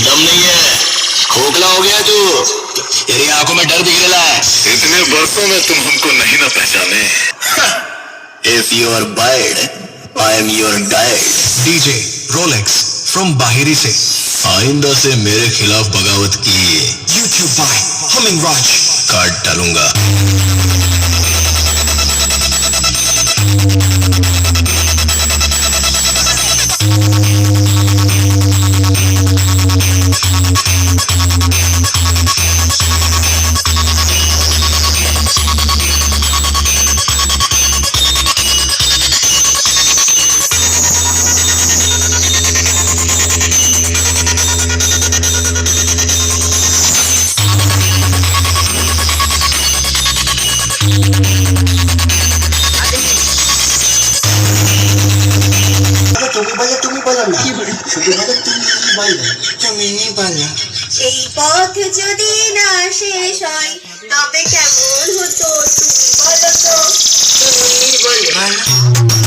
दम नहीं है, खोखला हो गया तू। तेरी आंखों में डर दिख रहा है। इतने बरसों में तुम हमको नहीं ना पहचाने। If you are bad, I am your guide. DJ Rolex from Bahiri से आइंदा से मेरे खिलाफ बगावत की YouTube by Humming Raj काट डालूंगा। তুমি বলো না, শুধু বলো তুমি বলো। এই পথ যদি না শেষ হয় তবে কেমন হতো তুমি বলো তো, তুমি বলো।